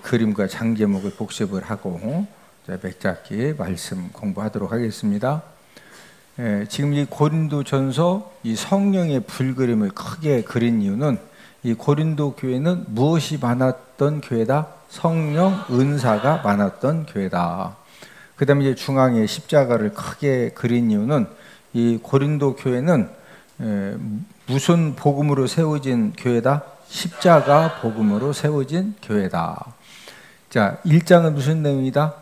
그림과 장제목을 복습을 하고 맥잡기 말씀 공부하도록 하겠습니다. 지금 이 고린도전서 이 성령의 불그림을 크게 그린 이유는 이 고린도 교회는 무엇이 많았던 교회다? 성령 은사가 많았던 교회다. 그 다음에 이제 중앙에 십자가를 크게 그린 이유는 이 고린도 교회는 무슨 복음으로 세워진 교회다? 십자가 복음으로 세워진 교회다. 자, 1장은 무슨 내용이다?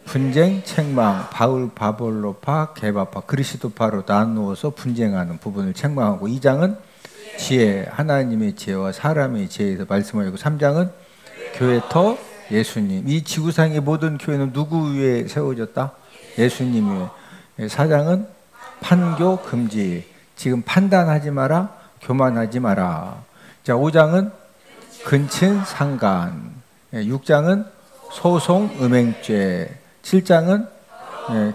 분쟁, 책망, 바울, 바볼로파, 게바파, 그리스도파로 나누어서 분쟁하는 부분을 책망하고 2장은 지혜, 하나님의 지혜와 사람의 지혜에서 말씀하고 3장은 교회터 예수님. 이 지구상의 모든 교회는 누구 위에 세워졌다? 예수님 위에. 4장은 판교 금지. 지금 판단하지 마라, 교만하지 마라. 자, 5장은 근친 상간. 6장은 소송 음행죄. 7장은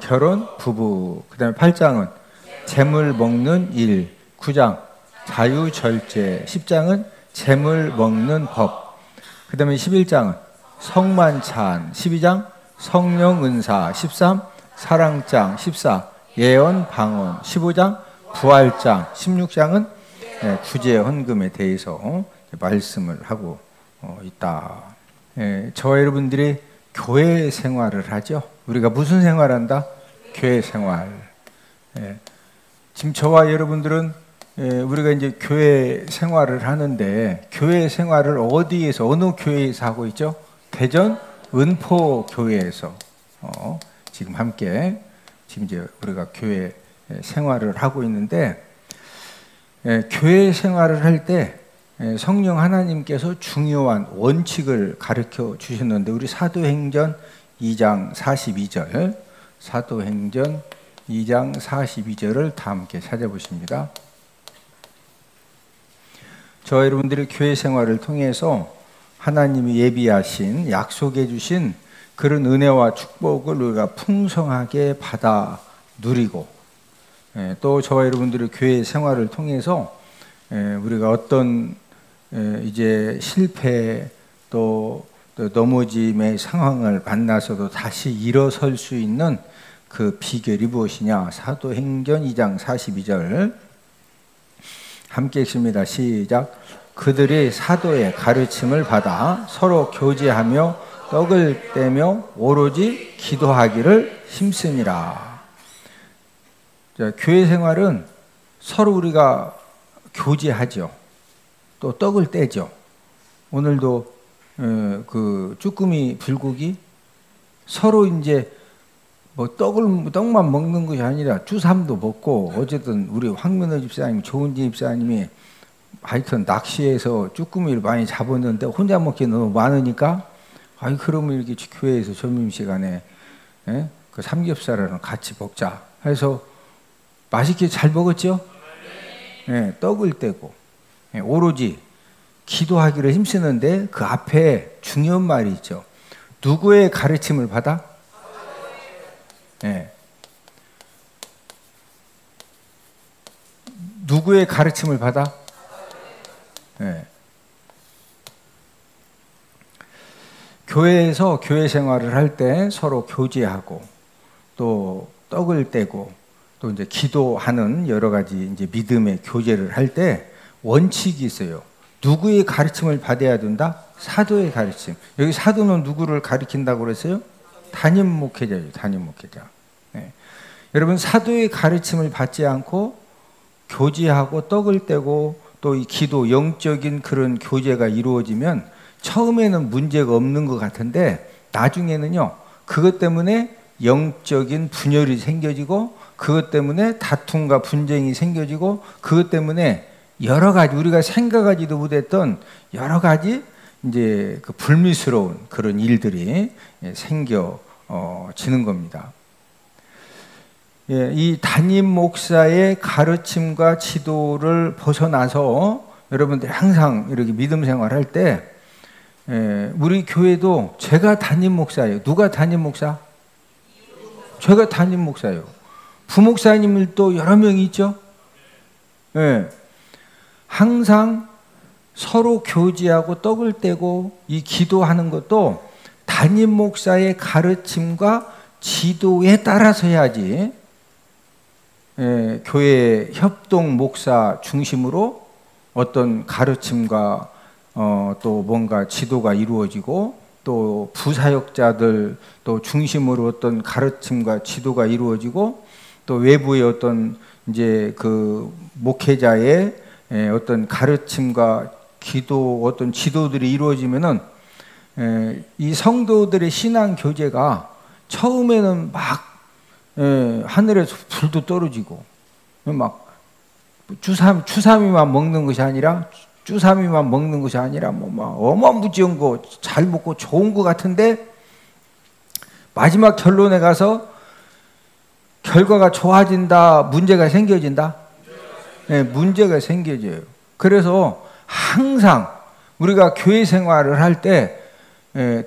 결혼 부부. 그 다음에 8장은 재물 먹는 일. 9장 자유절제. 10장은 재물 먹는 법. 그 다음에 11장은 성만찬. 12장 성령 은사. 13 사랑장. 14 예언 방언. 15장 부활장. 16장은 구제 헌금에 대해서 말씀을 하고 있다. 저와 여러분들이 교회 생활을 하죠. 우리가 무슨 생활한다? 교회 생활. 지금 저와 여러분들은 우리가 이제 교회 생활을 하는데 교회 생활을 어디에서 어느 교회에서 하고 있죠? 대전 은포 교회에서 지금 함께 지금 이제 우리가 교회 생활을 하고 있는데 교회 생활을 할 때 성령 하나님께서 중요한 원칙을 가르쳐 주셨는데 우리 사도행전 2장 42절 사도행전 2장 42절을 다 함께 찾아보십니다. 저 여러분들의 교회 생활을 통해서 하나님이 예비하신 약속해 주신 그런 은혜와 축복을 우리가 풍성하게 받아 누리고 또 저와 여러분들의 교회 생활을 통해서 우리가 어떤 이제 실패 또 넘어짐의 상황을 만나서도 다시 일어설 수 있는 그 비결이 무엇이냐? 사도행전 2장 42절 함께 읽습니다. 시작. 그들이 사도의 가르침을 받아 서로 교제하며 떡을 떼며 오로지 기도하기를 힘쓰니라. 자, 교회 생활은 서로 우리가 교제하죠. 또 떡을 떼죠. 오늘도 그 쭈꾸미 불고기 서로 이제 뭐 떡만 먹는 것이 아니라 주삼도 먹고 어쨌든 우리 황민호 집사님, 조은지 집사님이 하여튼 낚시해서 쭈꾸미를 많이 잡았는데 혼자 먹기 너무 많으니까 그러면 이렇게 교회에서 점심시간에 그 삼겹살을 같이 먹자 해서 맛있게 잘 먹었죠? 떡을 떼고 오로지 기도하기를 힘쓰는데 그 앞에 중요한 말이 있죠. 누구의 가르침을 받아? 누구의 가르침을 받아? 교회에서 교회 생활을 할 때 서로 교제하고 또 떡을 떼고 또 이제 기도하는 여러 가지 이제 믿음의 교제를 할 때 원칙이 있어요. 누구의 가르침을 받아야 된다? 사도의 가르침. 여기 사도는 누구를 가르친다고 그랬어요? 담임 목회자죠. 담임 목회자. 여러분 사도의 가르침을 받지 않고 교제하고 떡을 떼고 또 이 기도 영적인 그런 교제가 이루어지면 처음에는 문제가 없는 것 같은데 나중에는요 그것 때문에 영적인 분열이 생겨지고 그것 때문에 다툼과 분쟁이 생겨지고 그것 때문에 여러 가지 우리가 생각하지도 못했던 여러 가지 이제 그 불미스러운 그런 일들이 생겨지는 겁니다. 이 담임 목사의 가르침과 지도를 벗어나서 여러분들이 항상 이렇게 믿음 생활할 때 우리 교회도 제가 담임 목사예요. 누가 담임 목사? 제가 담임 목사예요. 부목사님들도 여러 명이 있죠. 항상 서로 교제하고 떡을 떼고 이 기도하는 것도 담임 목사의 가르침과 지도에 따라서 해야지 교회 협동 목사 중심으로 어떤 가르침과 또 뭔가 지도가 이루어지고 또 부사역자들 또 중심으로 어떤 가르침과 지도가 이루어지고 또 외부의 어떤 이제 그 목회자의 어떤 가르침과 기도 어떤 지도들이 이루어지면은 이 성도들의 신앙 교제가 처음에는 막 하늘에서 불도 떨어지고 막 주삼이만 먹는 것이 아니라 주삼이만 먹는 것이 아니라 뭐 막 어마무지한 거 잘 먹고 좋은 거 같은데 마지막 결론에 가서 결과가 좋아진다, 문제가 생겨진다? 네, 문제가 생겨져요. 그래서 항상 우리가 교회 생활을 할 때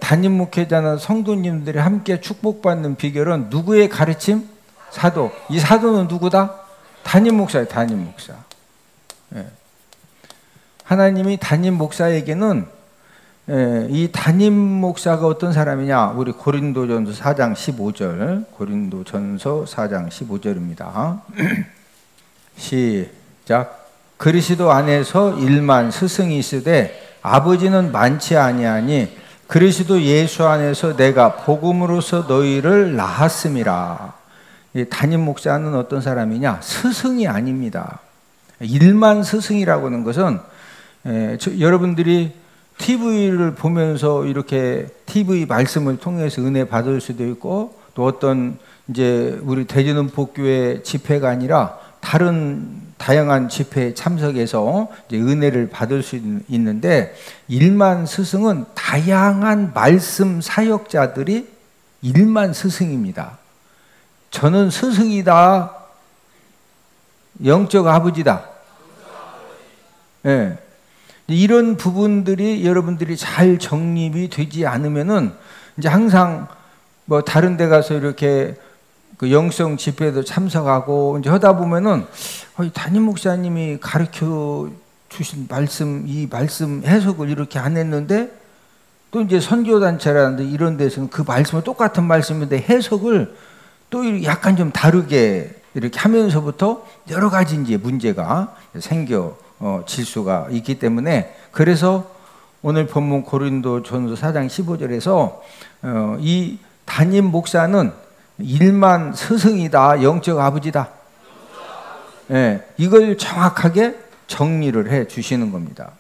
담임 목회자나 성도님들이 함께 축복받는 비결은 누구의 가르침? 사도. 이 사도는 누구다? 담임 목사예요. 담임 목사. 하나님이 담임 목사에게는 이 담임 목사가 어떤 사람이냐? 우리 고린도전서 4장 15절. 고린도전서 4장 15절입니다. 시작. 그리스도 안에서 일만 스승이 있으되 아버지는 많지 아니하니 그리스도 예수 안에서 내가 복음으로서 너희를 낳았음이라. 이 담임 목사는 어떤 사람이냐? 스승이 아닙니다. 일만 스승이라고 하는 것은 여러분들이 TV를 보면서 이렇게 TV 말씀을 통해서 은혜 받을 수도 있고 또 어떤 이제 우리 대전은복교회 집회가 아니라 다른 다양한 집회에 참석해서 이제 은혜를 받을 수 있는데 일만 스승은 다양한 말씀 사역자들이 일만 스승입니다. 저는 스승이다. 영적 아버지다. 네. 이런 부분들이 여러분들이 잘 정립이 되지 않으면은 이제 항상 뭐 다른 데 가서 이렇게 그 영성 집회도 참석하고 이제 하다 보면은 담임 목사님이 가르쳐 주신 말씀, 이 말씀 해석을 이렇게 안 했는데 또 이제 선교단체라는데 이런 데서는 그 말씀은 똑같은 말씀인데 해석을 또 약간 좀 다르게 이렇게 하면서부터 여러 가지 이제 문제가 생겨질 수가 있기 때문에 그래서 오늘 본문 고린도전서 4장 15절에서 이 담임 목사는 일만 스승이다, 영적 아버지다. 네, 이걸 정확하게 정리를 해 주시는 겁니다.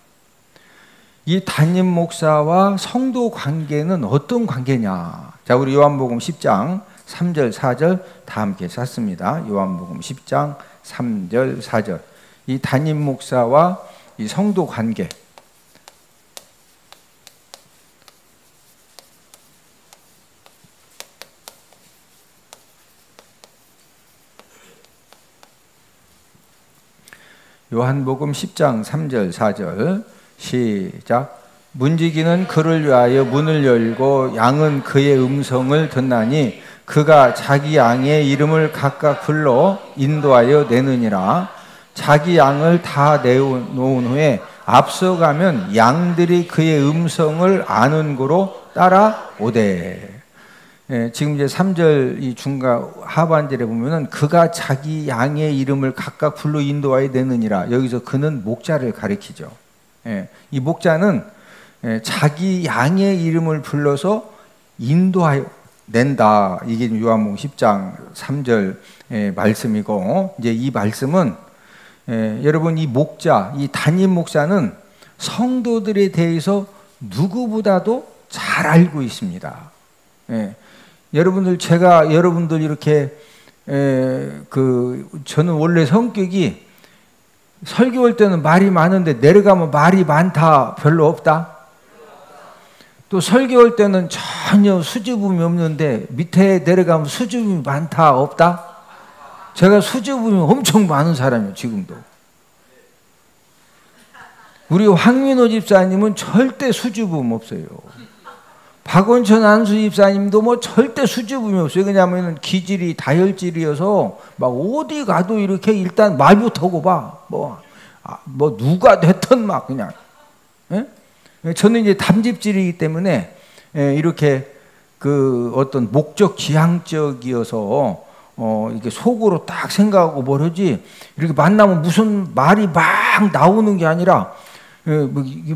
이 담임 목사와 성도 관계는 어떤 관계냐? 자, 우리 요한복음 10장 3절 4절 다 함께 찾습니다. 요한복음 10장 3절 4절. 이 담임 목사와 이 성도 관계. 요한복음 10장 3절 4절 시작. 문지기는 그를 위하여 문을 열고 양은 그의 음성을 듣나니 그가 자기 양의 이름을 각각 불러 인도하여 내느니라. 자기 양을 다 내놓은 후에 앞서가면 양들이 그의 음성을 아는 고로 따라오되. 지금 이제 3절 이 중간 하반절에 보면은 그가 자기 양의 이름을 각각 불러 인도하여 내느니라. 여기서 그는 목자를 가리키죠. 이 목자는 자기 양의 이름을 불러서 인도하여 낸다. 이게 요한복음 10장 3절 말씀이고 이제 이 말씀은 여러분 이 목자, 이 담임 목사는 성도들에 대해서 누구보다도 잘 알고 있습니다. 여러분들 제가 여러분들 이렇게 저는 원래 성격이 설교할 때는 말이 많은데 내려가면 말이 많다 별로 없다. 또 설교할 때는 전혀 수줍음이 없는데 밑에 내려가면 수줍음이 많다 없다. 제가 수줍음이 엄청 많은 사람이에요. 지금도. 우리 황민호 집사님은 절대 수줍음 없어요. 박원천 안수 집사님도 뭐 절대 수줍음이 없어요. 왜냐하면 기질이 다혈질이어서 막 어디 가도 이렇게 일단 말부터 하고 봐. 뭐 누가 됐든 막 그냥. 예? 저는 이제 담즙질이기 때문에 이렇게 그 어떤 목적 지향적이어서 이게 속으로 딱 생각하고 뭘 하지, 이렇게 만나면 무슨 말이 막 나오는 게 아니라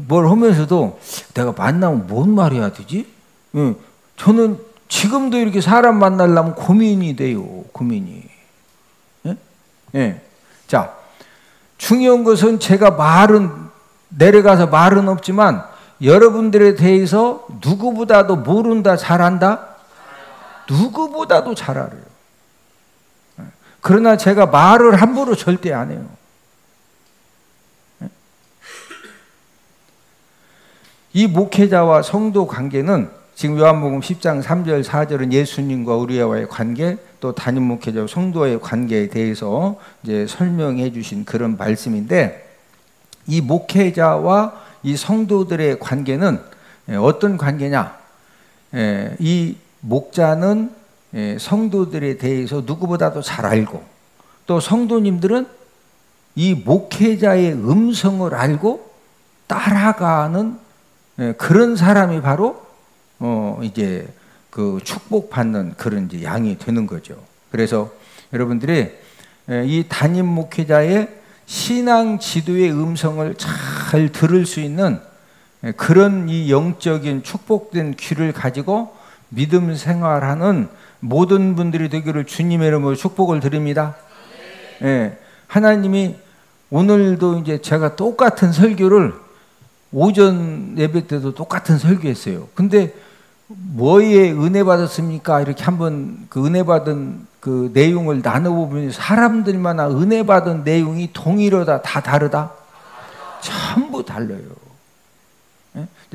뭘 하면서도 내가 만나면 뭔 말 해야 되지? 저는 지금도 이렇게 사람 만나려면 고민이 돼요. 고민이. 자, 중요한 것은 제가 내려가서 말은 없지만 여러분들에 대해서 누구보다도 모른다, 잘한다? 누구보다도 잘 알아요. 그러나 제가 말을 함부로 절대 안 해요. 이 목회자와 성도 관계는 지금 요한복음 10장 3절 4절은 예수님과 우리와의 관계, 또 담임 목회자와 성도의 관계에 대해서 이제 설명해 주신 그런 말씀인데, 이 목회자와 이 성도들의 관계는 어떤 관계냐? 이 목자는 성도들에 대해서 누구보다도 잘 알고, 또 성도님들은 이 목회자의 음성을 알고 따라가는 그런 사람이 바로 이제 그 축복받는 그런 이제 양이 되는 거죠. 그래서 여러분들이 이 담임 목회자의 신앙 지도의 음성을 잘 들을 수 있는 그런 이 영적인 축복된 귀를 가지고 믿음 생활하는 모든 분들이 되기를 주님의 이름으로 축복을 드립니다. 하나님이 오늘도 이제 제가 똑같은 설교를 오전 예배 때도 똑같은 설교했어요. 근데 뭐에 은혜 받았습니까? 이렇게 한번 그 은혜 받은 그 내용을 나눠보면 사람들마다 은혜 받은 내용이 동일하다, 다 다르다? 전부 달라요.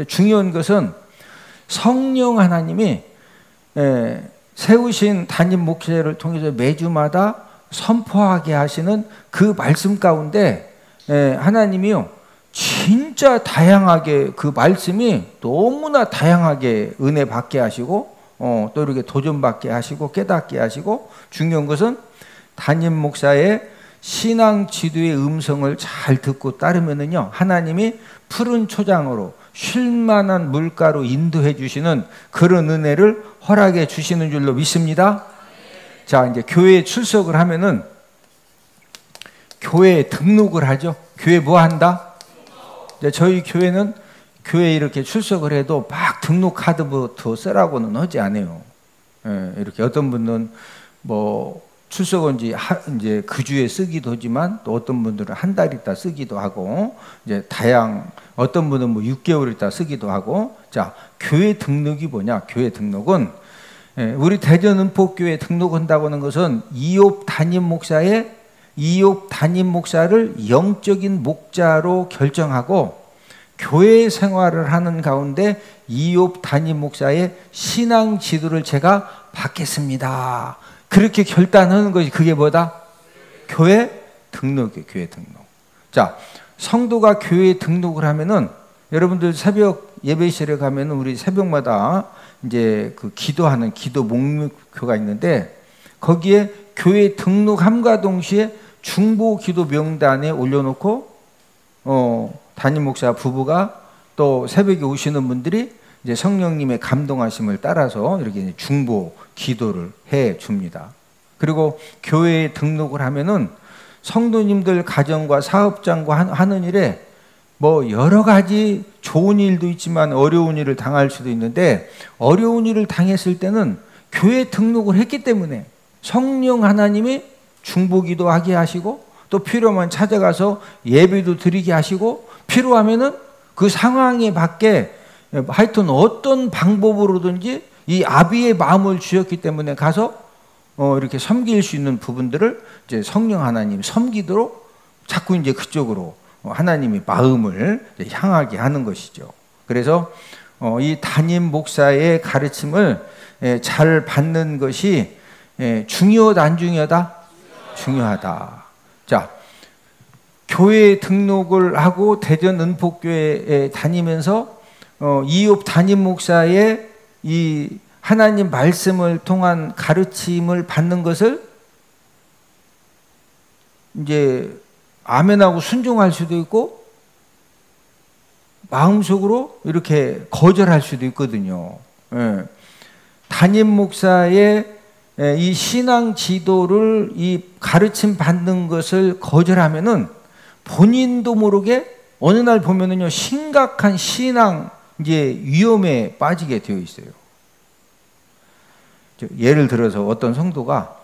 중요한 것은 성령 하나님이 세우신 담임 목회자를 통해서 매주마다 선포하게 하시는 그 말씀 가운데 하나님이요, 진짜 다양하게 그 말씀이 너무나 다양하게 은혜 받게 하시고 또 이렇게 도전받게 하시고 깨닫게 하시고, 중요한 것은 담임 목사의 신앙 지도의 음성을 잘 듣고 따르면은요, 하나님이 푸른 초장으로 쉴만한 물가로 인도해 주시는 그런 은혜를 허락해 주시는 줄로 믿습니다. 자, 이제 교회에 출석을 하면은 교회에 등록을 하죠. 교회 뭐 한다? 저희 교회는 교회에 이렇게 출석을 해도 막 등록 카드부터 쓰라고는 하지 않아요. 이렇게 어떤 분은 뭐 출석은 이제 그 주에 쓰기도 하지만, 또 어떤 분들은 한 달 있다 쓰기도 하고, 이제 어떤 분은 뭐 6개월 있다 쓰기도 하고. 자, 교회 등록이 뭐냐? 교회 등록은 우리 대전 은폭교회 등록한다고 하는 것은 이홉 담임 목사를 영적인 목자로 결정하고 교회 생활을 하는 가운데 이홉 담임 목사의 신앙 지도를 제가 받겠습니다, 그렇게 결단하는 것이 그게 뭐다? 교회 등록이에요. 교회 등록. 자, 성도가 교회에 등록을 하면은 여러분들 새벽 예배실에 가면은 우리 새벽마다 이제 그 기도하는 기도 목표가 있는데, 거기에 교회 등록함과 동시에 중보 기도 명단에 올려놓고 담임 목사 부부가 또 새벽에 오시는 분들이 이제 성령님의 감동하심을 따라서 이렇게 중보 기도를 해 줍니다. 그리고 교회에 등록을 하면은 성도님들 가정과 사업장과 하는 일에 뭐 여러 가지 좋은 일도 있지만 어려운 일을 당할 수도 있는데, 어려운 일을 당했을 때는 교회 등록을 했기 때문에 성령 하나님이 중보기도 하게 하시고, 또 필요하면 찾아가서 예배도 드리게 하시고, 필요하면은 그 상황에 맞게 하여튼 어떤 방법으로든지 이 아비의 마음을 주셨기 때문에 가서 이렇게 섬길 수 있는 부분들을 이제 성령 하나님 섬기도록 자꾸 이제 그쪽으로 하나님의 마음을 향하게 하는 것이죠. 그래서 이 담임 목사의 가르침을 잘 받는 것이 중요하다, 안 중요하다? 중요하다. 자, 교회에 등록을 하고 대전 은폭교회에 다니면서 이홉 담임 목사의 이 하나님 말씀을 통한 가르침을 받는 것을 이제 아멘하고 순종할 수도 있고, 마음속으로 이렇게 거절할 수도 있거든요. 담임 목사의 이 신앙 지도를 이 가르침 받는 것을 거절하면은 본인도 모르게 어느 날 보면은요 심각한 신앙 이제 위험에 빠지게 되어 있어요. 예를 들어서 어떤 성도가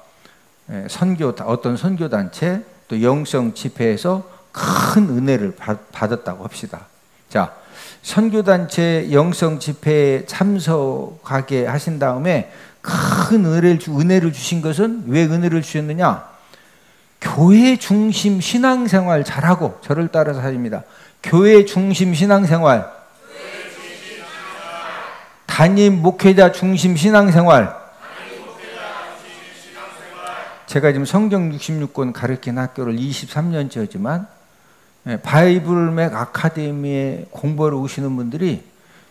어떤 선교 단체 또 영성 집회에서 큰 은혜를 받았다고 합시다. 자, 선교 단체 영성 집회에 참석하게 하신 다음에 큰 은혜를 주신 것은 왜 은혜를 주셨느냐? 교회 중심 신앙생활 잘하고 저를 따라서 하십니다. 교회 중심 신앙생활, 담임 목회자 중심 신앙생활. 제가 지금 성경 66권 가르친 학교를 23년째지만 바이블맥 아카데미에 공부하러 오시는 분들이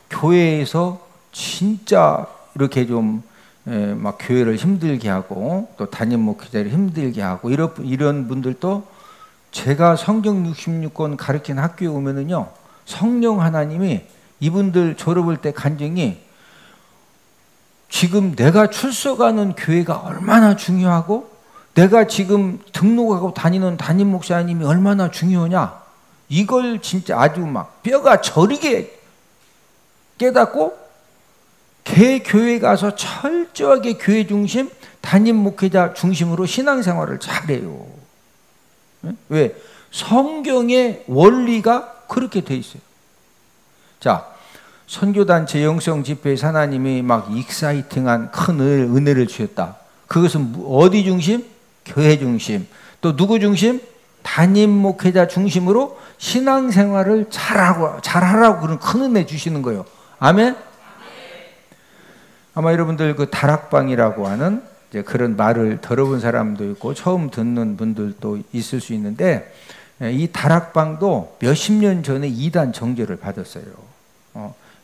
교회에서 진짜 이렇게 좀 막 교회를 힘들게 하고 또 담임 목회자를 힘들게 하고 이런 분들도 제가 성경 66권 가르친 학교에 오면은요 성령 하나님이 이분들 졸업할 때 간증이 지금 내가 출석하는 교회가 얼마나 중요하고 내가 지금 등록하고 다니는 담임 목사님이 얼마나 중요하냐 이걸 진짜 아주 막 뼈가 저리게 깨닫고 개 교회 가서 철저하게 교회 중심 담임 목회자 중심으로 신앙생활을 잘해요. 왜? 성경의 원리가 그렇게 돼 있어요. 자, 선교단체 영성 집회에서 하나님이 막 익사이팅한 큰 은혜를 주셨다. 그것은 어디 중심? 교회 중심. 또 누구 중심? 담임 목회자 중심으로 신앙생활을 잘하라고 그런 큰 은혜 주시는 거예요. 아멘? 아마 여러분들 그 다락방이라고 하는 이제 그런 말을 들어본 사람도 있고 처음 듣는 분들도 있을 수 있는데 이 다락방도 몇십 년 전에 이단 정죄를 받았어요.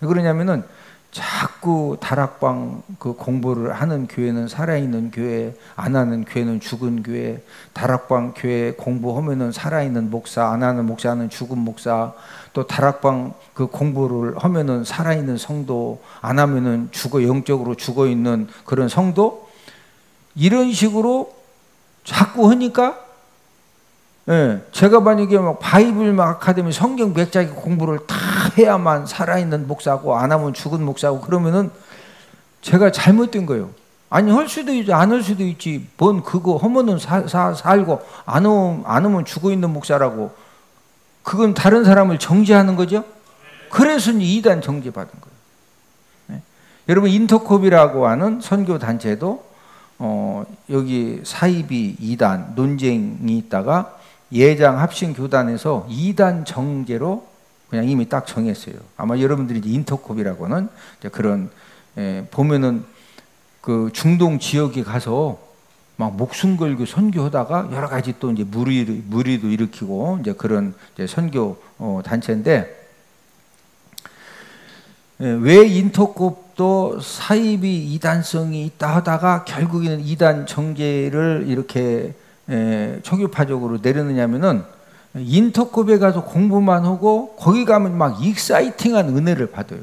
왜 그러냐면은 자꾸 다락방 그 공부를 하는 교회는 살아있는 교회, 안 하는 교회는 죽은 교회, 다락방 교회 공부하면은 살아있는 목사, 안 하는 목사는 죽은 목사, 또 다락방 그 공부를 하면은 살아있는 성도, 안 하면은 영적으로 죽어 있는 그런 성도, 이런 식으로 자꾸 하니까 제가 만약에 막 바이블 막 아카데미 성경 백자기 공부를 다 해야만 살아있는 목사고 안 하면 죽은 목사고 그러면은 제가 잘못된 거예요. 아니 할 수도 있지 안 할 수도 있지 뭔 그거 하면은 살고 안 하면 죽어 있는 목사라고 그건 다른 사람을 정죄하는 거죠. 그래서 이단 정죄 받은 거예요. 여러분 인터콥이라고 하는 선교 단체도 여기 사이비 2단 논쟁이 있다가 예장 합신 교단에서 2단 정제로 그냥 이미 딱 정했어요. 아마 여러분들이 이제 인터콥이라고는 이제 그런 보면은 그 중동 지역에 가서 막 목숨 걸고 선교하다가 여러 가지 또 이제 무리도 일으키고 이제 그런 이제 선교 단체인데 왜 인터콥도 사이비 이단성이 있다 하다가 결국에는 이단 정제를 이렇게 초교파적으로 내렸느냐면은 인터콥에 가서 공부만 하고 거기 가면 막 익사이팅한 은혜를 받아요.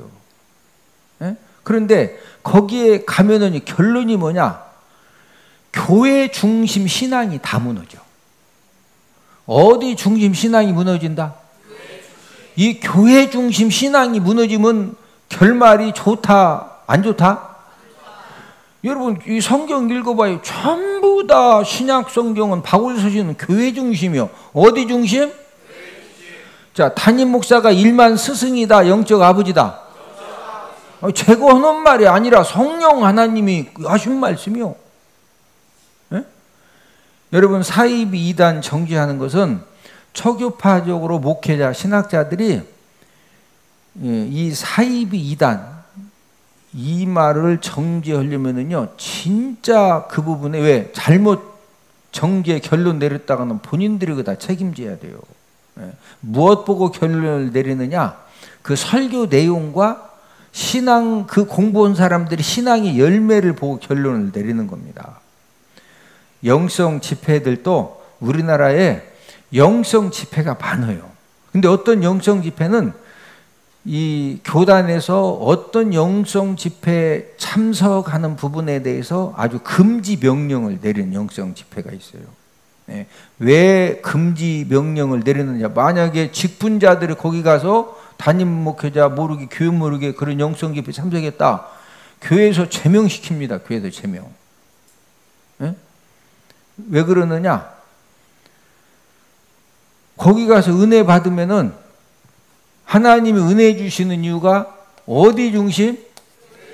그런데 거기에 가면은 결론이 뭐냐? 교회 중심 신앙이 다 무너져. 어디 중심 신앙이 무너진다? 이 교회 중심 신앙이 무너지면 결말이 좋다, 안 좋다? 여러분 이 성경 읽어봐요. 전부 다 신약 성경은 바울 서신은 교회 중심이요. 어디 중심? 자, 담임 목사가 일만 스승이다, 영적 아버지다. 제가 하는 말이 아니라 성령 하나님이 하신 말씀이요. 네? 여러분 사이비 이단 정죄하는 것은 초교파적으로 목회자 신학자들이 이 사이비 이단 이 말을 정죄하려면은요 진짜 그 부분에 왜 잘못 정죄 결론 내렸다가는 본인들이 그다 책임져야 돼요. 무엇 보고 결론을 내리느냐? 그 설교 내용과 신앙 그 공부한 사람들이 신앙의 열매를 보고 결론을 내리는 겁니다. 영성 집회들도 우리나라에 영성 집회가 많아요. 근데 어떤 영성 집회는 이 교단에서 어떤 영성 집회에 참석하는 부분에 대해서 아주 금지 명령을 내린 영성 집회가 있어요. 네. 왜 금지 명령을 내리느냐? 만약에 직분자들이 거기 가서 담임 목회자 모르게 교회 모르게 그런 영성 집회 참석했다. 교회에서 제명시킵니다. 교회에서 제명. 네? 왜 그러느냐? 거기 가서 은혜 받으면은 하나님이 은혜 주시는 이유가 어디 중심?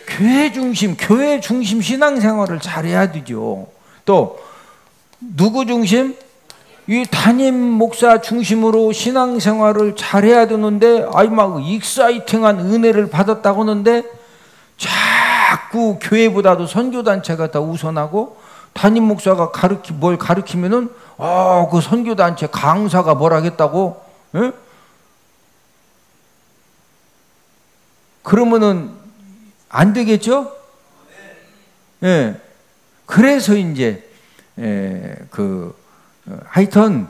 교회 중심, 교회 중심 신앙생활을 잘해야 되죠. 또 누구 중심? 이 담임 목사 중심으로 신앙생활을 잘해야 되는데 아이 막 익사이팅한 은혜를 받았다고 하는데 자꾸 교회보다도 선교단체가 더 우선하고 담임 목사가 뭘 가르치면은 그 선교단체 강사가 뭘 하겠다고? 에? 그러면은 안 되겠죠? 예. 그래서 이제 하여튼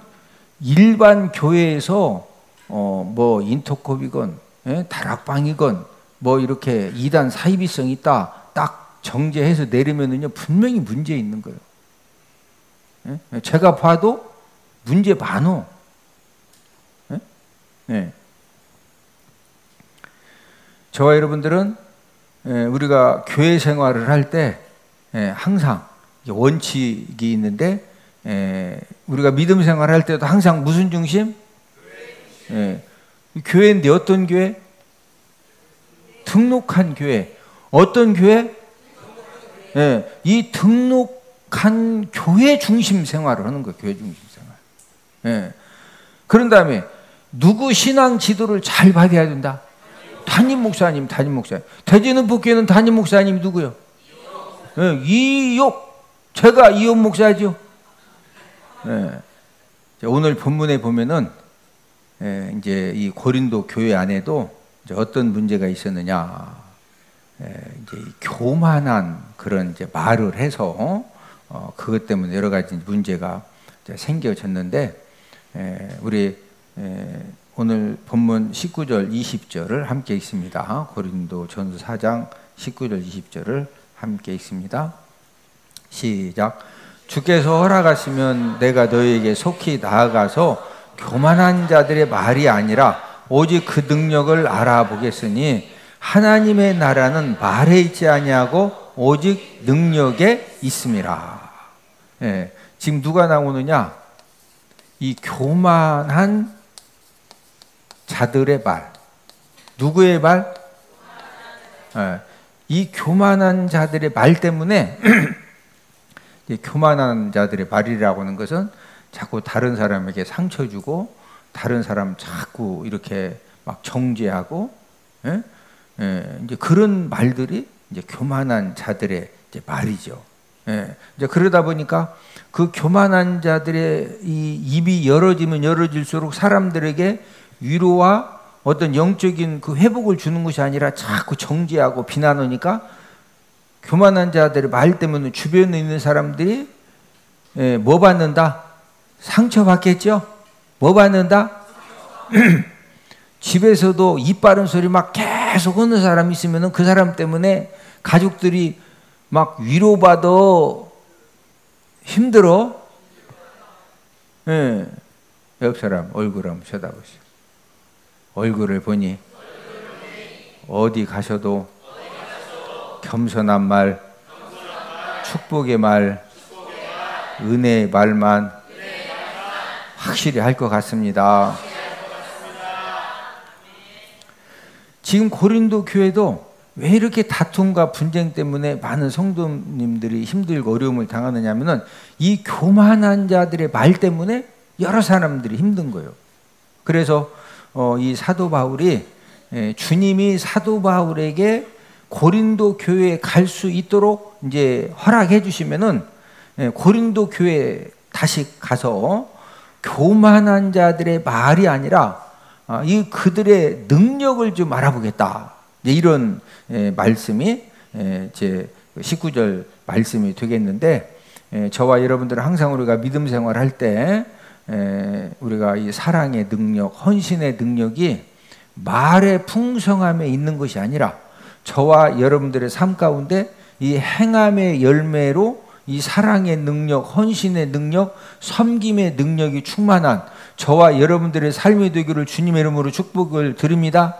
일반 교회에서 뭐 인터콥이건 다락방이건 뭐 이렇게 이단 사이비성 있다 딱 정죄해서 내리면은요 분명히 문제 있는 거예요. 예? 제가 봐도 문제 많어. 예? 예. 저와 여러분들은 우리가 교회 생활을 할 때 항상 원칙이 있는데 우리가 믿음 생활을 할 때도 항상 무슨 중심? 교회인데 어떤 교회? 등록한 교회. 어떤 교회? 이 등록한 교회 중심 생활을 하는 거예요. 교회 중심 생활. 그런 다음에 누구 신앙 지도를 잘 받아야 된다? 담임 목사님. 대전은 복교회는 담임 목사님 누구요? 이욕. 제가 이욕 목사죠. 오늘 본문에 보면은 이제 이 고린도 교회 안에도 이제 어떤 문제가 있었느냐? 이제 교만한 그런 이제 말을 해서 그것 때문에 여러 가지 문제가 생겨졌는데 우리 오늘 본문 19절 20절을 함께 읽습니다. 고린도 전서 4장 19절 20절을 함께 읽습니다. 시작. 주께서 허락하시면 내가 너희에게 속히 나아가서 교만한 자들의 말이 아니라 오직 그 능력을 알아보겠으니 하나님의 나라는 말에 있지 아니하고 오직 능력에 있음이라. 지금 누가 나오느냐? 이 교만한 자들의 말. 누구의 말? 이 교만한 자들의 말 때문에 교만한 자들의 말이라고 하는 것은 자꾸 다른 사람에게 상처 주고 다른 사람 자꾸 이렇게 막 정죄하고 이제 그런 말들이 이제 교만한 자들의 이제 말이죠. 이제 그러다 보니까 그 교만한 자들의 이 입이 열어지면 열어질수록 사람들에게 위로와 어떤 영적인 그 회복을 주는 것이 아니라 자꾸 정죄하고 비난하니까 교만한 자들의 말 때문에 주변에 있는 사람들이 뭐 받는다? 상처받겠죠? 뭐 받는다? 집에서도 입 바른 소리 막 계속 하는 사람이 있으면 그 사람 때문에 가족들이 막 위로받아 힘들어. 옆 사람 얼굴 한번 쳐다보시오. 얼굴을 보니 어디 가셔도 겸손한 말, 축복의 말, 은혜의 말만 확실히 할 것 같습니다. 지금 고린도 교회도 왜 이렇게 다툼과 분쟁 때문에 많은 성도님들이 힘들고 어려움을 당하느냐면은 이 교만한 자들의 말 때문에 여러 사람들이 힘든 거예요. 그래서 이 사도 바울이 주님이 사도 바울에게 고린도 교회에 갈 수 있도록 이제 허락해 주시면은 고린도 교회에 다시 가서 교만한 자들의 말이 아니라 이 그들의 능력을 좀 알아보겠다. 이런 말씀이 제 19절 말씀이 되겠는데, 저와 여러분들은 항상 우리가 믿음 생활할 때 우리가 이 사랑의 능력, 헌신의 능력이 말의 풍성함에 있는 것이 아니라 저와 여러분들의 삶 가운데 이 행함의 열매로 이 사랑의 능력, 헌신의 능력, 섬김의 능력이 충만한 저와 여러분들의 삶이 되기를 주님의 이름으로 축복을 드립니다.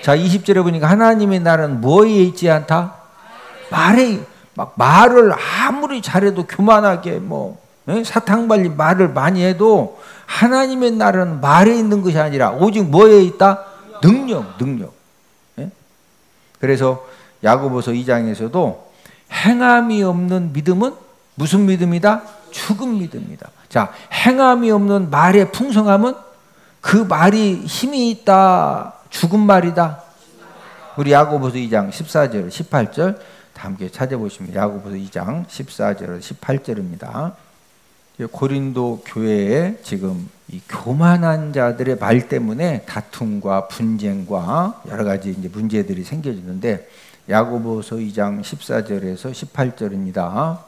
자, 20절에 보니까 하나님의 나라는 뭐에 있지 않다? 말을 아무리 잘해도 교만하게 사탕 발린 말을 많이 해도 하나님의 나라는 말에 있는 것이 아니라 오직 뭐에 있다? 능력. 예? 그래서 야고보서 2장에서도 행함이 없는 믿음은 무슨 믿음이다? 죽은 믿음이다. 자, 행함이 없는 말의 풍성함은 그 말이 힘이 있다. 죽은 말이다. 우리 야고보서 2장 14절, 18절 다 함께 찾아보시면 야고보서 2장 14절, 18절입니다. 고린도 교회에 지금 이 교만한 자들의 말 때문에 다툼과 분쟁과 여러 가지 이제 문제들이 생겨지는데 야고보서 2장 14절에서 18절입니다.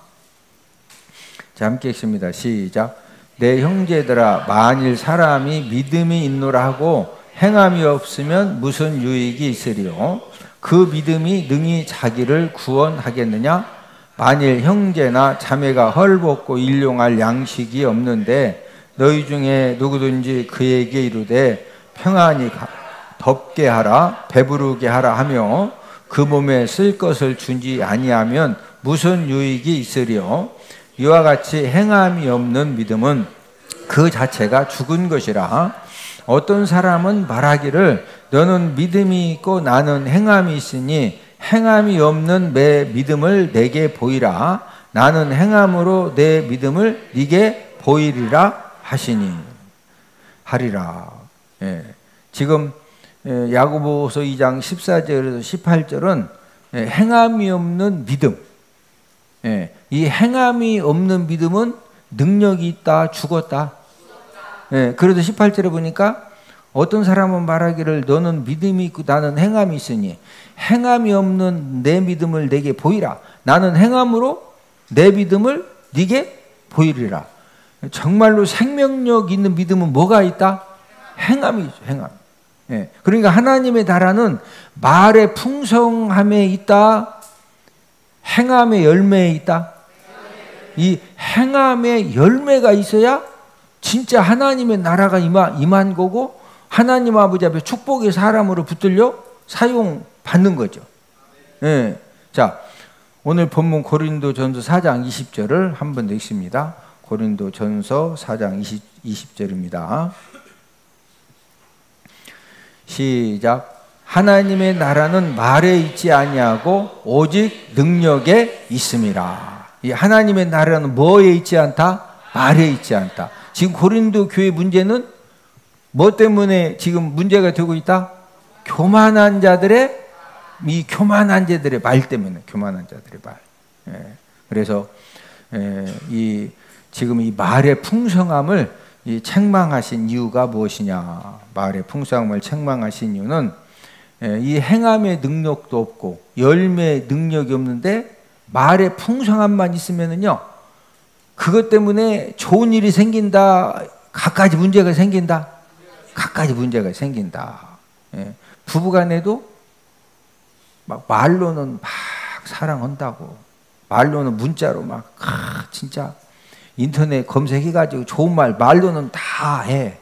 자, 함께 읽습니다. 시작. 내 형제들아, 만일 사람이 믿음이 있노라 하고 행함이 없으면 무슨 유익이 있으리요? 그 믿음이 능히 자기를 구원하겠느냐? 만일 형제나 자매가 헐벗고 일용할 양식이 없는데 너희 중에 누구든지 그에게 이르되 평안히 덥게 하라, 배부르게 하라 하며 그 몸에 쓸 것을 주지 아니하면 무슨 유익이 있으리요? 이와 같이 행함이 없는 믿음은 그 자체가 죽은 것이라. 어떤 사람은 말하기를 너는 믿음이 있고 나는 행함이 있으니 행함이 없는 내 믿음을 내게 보이라. 나는 행함으로 내 믿음을 네게 보이리라 하리라. 예. 지금 야고보서 2장 14절에서 18절은 행함이 없는 믿음. 이 행함이 없는 믿음은 능력이 있다, 죽었다. 그래도 18절에 보니까 어떤 사람은 말하기를 너는 믿음이 있고 나는 행함이 있으니 행함이 없는 내 믿음을 내게 보이라. 나는 행함으로 내 믿음을 네게 보이리라. 정말로 생명력 있는 믿음은 뭐가 있다? 행함이 있죠. 행함. 그러니까 하나님의 나라는 말의 풍성함에 있다, 행함의 열매에 있다. 이 행함의 열매가 있어야 진짜 하나님의 나라가 임한 거고 하나님 아버지 앞에 축복의 사람으로 붙들려 사용받는 거죠. 자, 오늘 본문 고린도전서 4장 20절을 한번 읽습니다. 고린도전서 4장 20절입니다. 시작. 하나님의 나라는 말에 있지 아니하고 오직 능력에 있음이라. 이 하나님의 나라는 뭐에 있지 않다? 말에 있지 않다. 지금 고린도 교회 문제는 뭐 때문에 지금 문제가 되고 있다? 교만한 자들의 말 때문에. 교만한 자들의 말. 그래서 지금 이 말의 풍성함을 책망하신 이유가 무엇이냐? 말의 풍성함을 책망하신 이유는 이 행함의 능력도 없고 열매의 능력이 없는데 말의 풍성함만 있으면은요, 그것 때문에 좋은 일이 생긴다, 갖가지 문제가 생긴다. 부부간에도 막 말로는 막 사랑한다고, 말로는 문자로 막 진짜 인터넷 검색해가지고 좋은 말로는 다 해.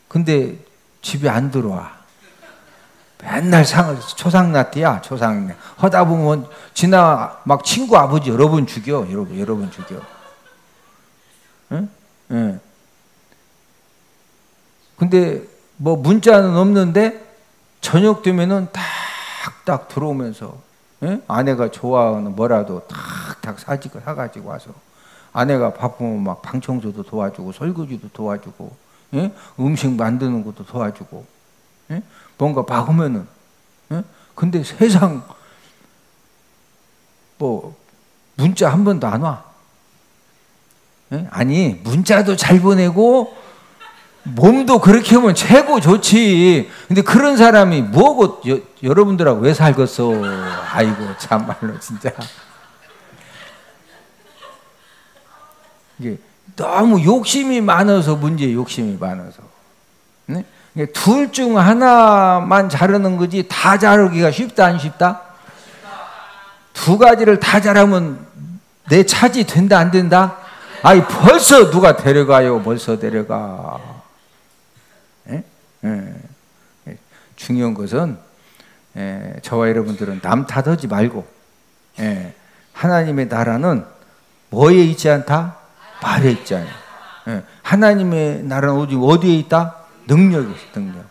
근데 집에 안 들어와. 맨날 초상나띠야, 초상나. 하다 보면 막 친구 아버지 여러 번 죽여. 응? 근데 뭐 문자는 없는데 저녁 되면은 탁탁 들어오면서 아내가 좋아하는 뭐라도 탁탁 사가지고 와서 아내가 바쁘면 막 방청소도 도와주고 설거지도 도와주고 음식 만드는 것도 도와주고 뭔가 박으면은 근데 세상 뭐 문자 한 번도 안 와. 아니 문자도 잘 보내고 몸도 그렇게 하면 최고 좋지. 근데 그런 사람이 뭐고 여러분들하고 왜 살겠어? 아이고 참말로 진짜. 이게 너무 욕심이 많아서 문제, 욕심이 많아서. 네? 둘 중 하나만 자르는 거지 다 자르기가 쉽다 안 쉽다? 두 가지를 다 자르면 내 차지 된다 안 된다? 아이 벌써 누가 데려가요. 벌써 데려가. 에? 중요한 것은 저와 여러분들은 남 탓하지 말고 하나님의 나라는 뭐에 있지 않다? 말에 있지 않아요. 하나님의 나라는 오직 어디에 있다? 능력이 있어. 능력.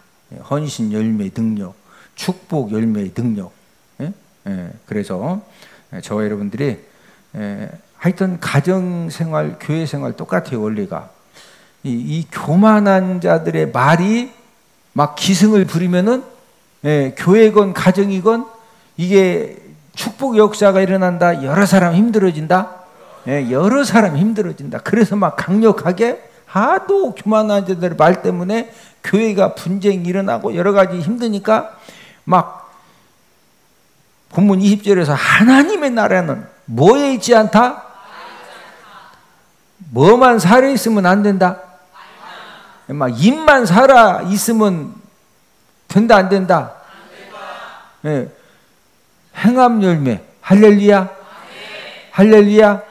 헌신 열매의 능력, 축복 열매의 능력. 그래서 저와 여러분들이 하여튼 가정생활, 교회생활 똑같아요. 원리가 이 교만한 자들의 말이 막 기승을 부리면은 교회건 가정이건 이게 축복 역사가 일어난다. 여러 사람 힘들어진다. 여러 사람 힘들어진다. 그래서 막 강력하게 하도 교만한 자들의 말 때문에 교회가 분쟁이 일어나고 여러 가지 힘드니까 막 본문 20절에서 하나님의 나라는 뭐에 있지 않다? 뭐만 살아있으면 안 된다? 막 입만 살아있으면 된다 안 된다? 행함 열매 할렐루야? 할렐루야?